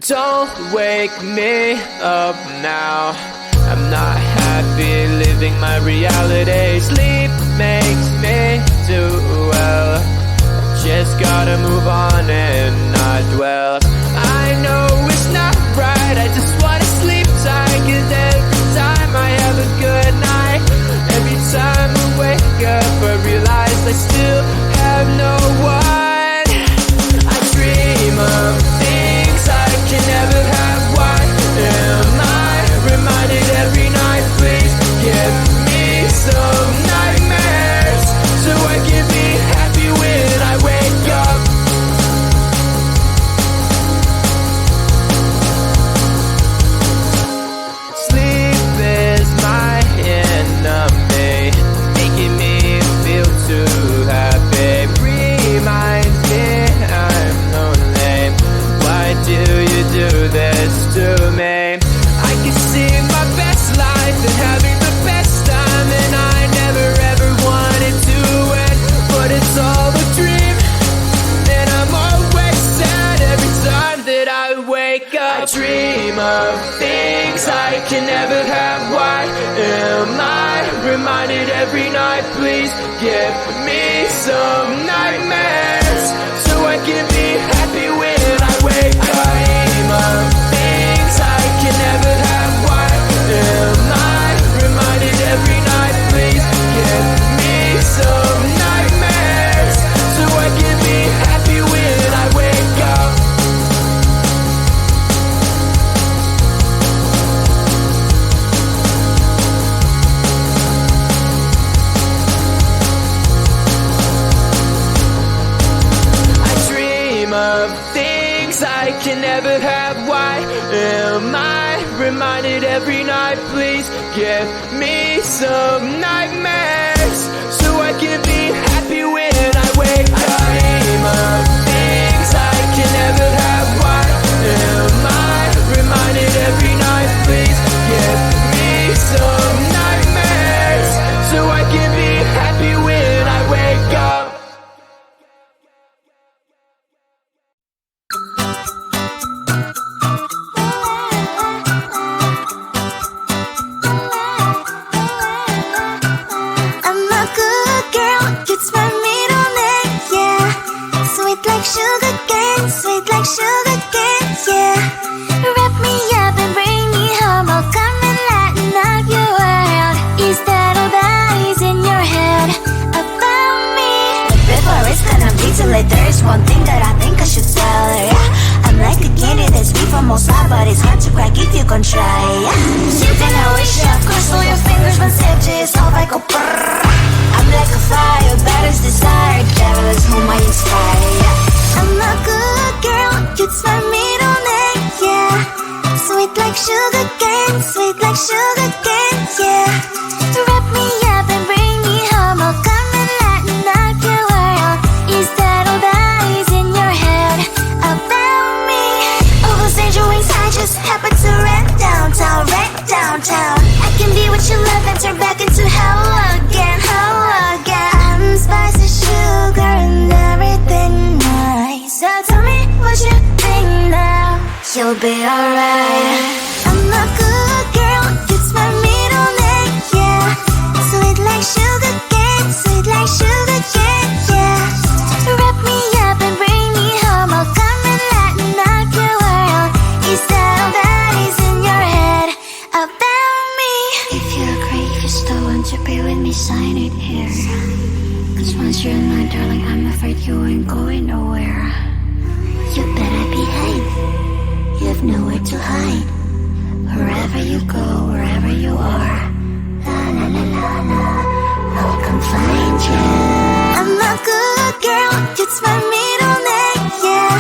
Don't wake me up now. I'm not happy living my reality. Sleep makes me do well. Just gotta move on and not dwell. I know it's not right, I just wanna sleep tight. 'Cause every time I have a good night, every time I wake up I realize I still have no one. I dream of things I can never have. Why am I reminded every night? Please give me some nightmares so I can be happy when I wake up. Sleep is my enemy, making me feel too happy. Reminds me I'm lonely. Why do you do this to me? I can see my best life and having the best time, and I never ever wanted to end, but it's all a dream, and I'm always sad every time that I wake up. I dream of things I can never have. Why am I reminded every night? Please give me some nightmares so I can be happy when I wake up. I dream of things I can never have. Why am I reminded every night? Please give me some nightmares so I can be happy when I wake up. I dream of things I can never have. Why am I reminded every night? Please give me some nightmares so I can be happy when I wake up. I dream of things I can never have. Why am I reminded every night? Please give me some nightmares so I can be happy when I wake up. I'm a good girl, it's my middle name, yeah. Sweet like sugar cane, sweet like sugar cane, yeah. Wrap me up and bring me home, I'll come and lighten up your world. Is that all that is in your head about me? Before it's gonna be too late, there is one thing that I think I should tell her, yeah. I'm like a candy that's sweet from most love, but it's hard to crack if you can try, yeah. Sweet and I wish, of course, all your fingers when savages, all I go brrrr. I'm like a fire, that is desire, devil is whom I inspire, yeah. I'm a good girl, it's my middle name, yeah. Sweet like sugar cane, sweet like sugar cane, yeah. Wrap me up and bring me home, I'll come and lighten up your world. Is that all that is in your head about me? Overstand your wings, I just happen to rent downtown, I can be what you love and turn back into hell again, I'm spicy sugar and everything nice. So tell me what you think now, you'll be alright. I'm a good girl, it's my middle name, yeah. Sweet like sugar cane, sweet like sugar cane, yeah. Wrap me up and bring me home, I'll come and lighten up your world. Is that all that is in your head about me? If you agree, if you still want to be with me, sign it here. 'Cause once you're in line, darling, I'm afraid you ain't going nowhere. You better behave, you have nowhere to hide. Wherever you go, wherever you are, la la la la la, I'll come find you. I'm a good girl, it's my middle name, yeah.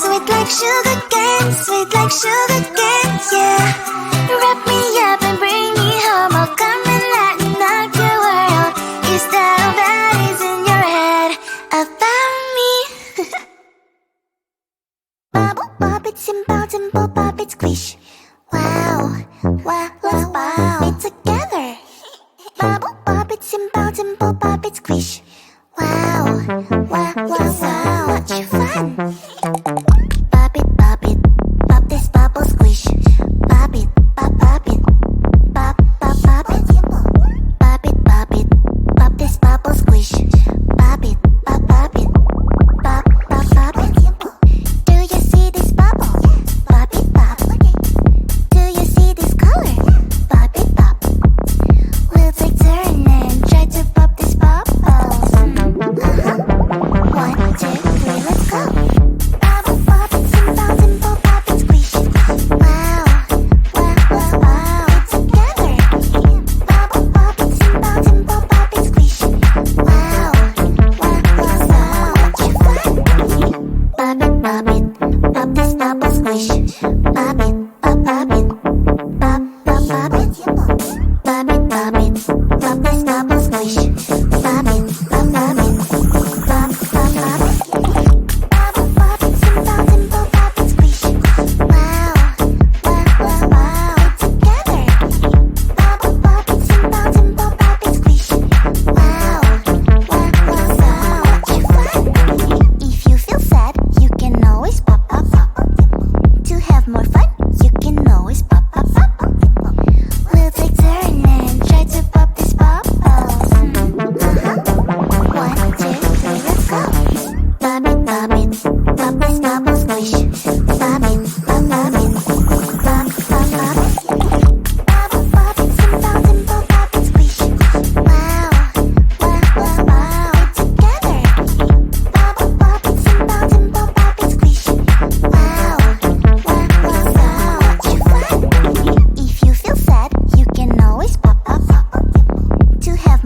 Sweet like sugar cane, sweet like sugar cane, yeah. Wrap me up and bring me home, I'll come and lighten up your world. Is that all that is in your head about me? Bubble pop it, simple pop it, squish. Wow, wow, let's pop it together. Bubble pop it, simple pop it, squish. Wow, wow, wow, so much fun. Pop it, pop it, pop the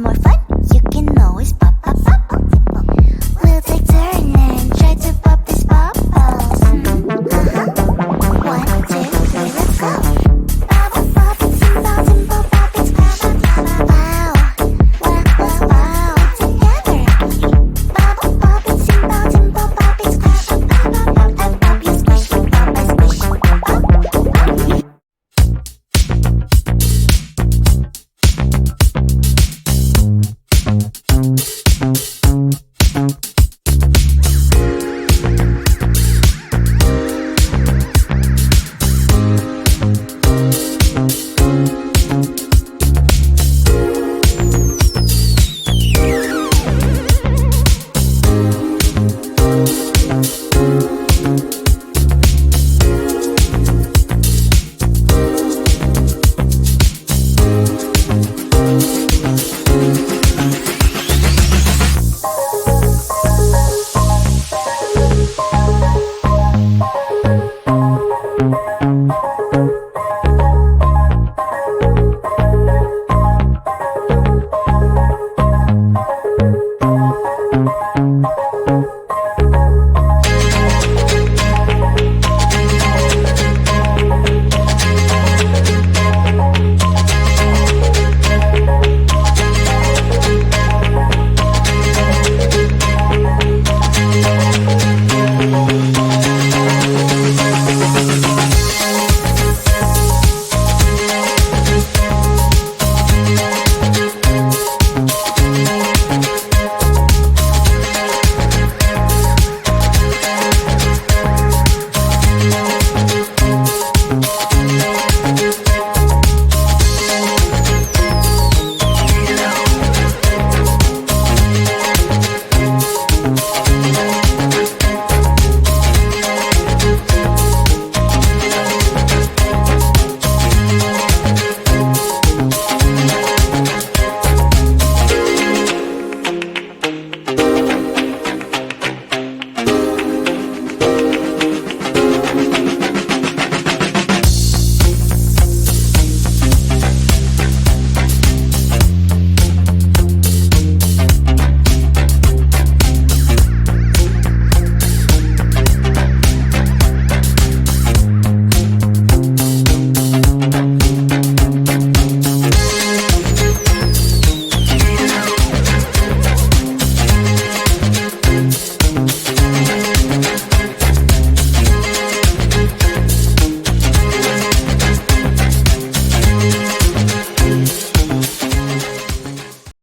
more fun, you can always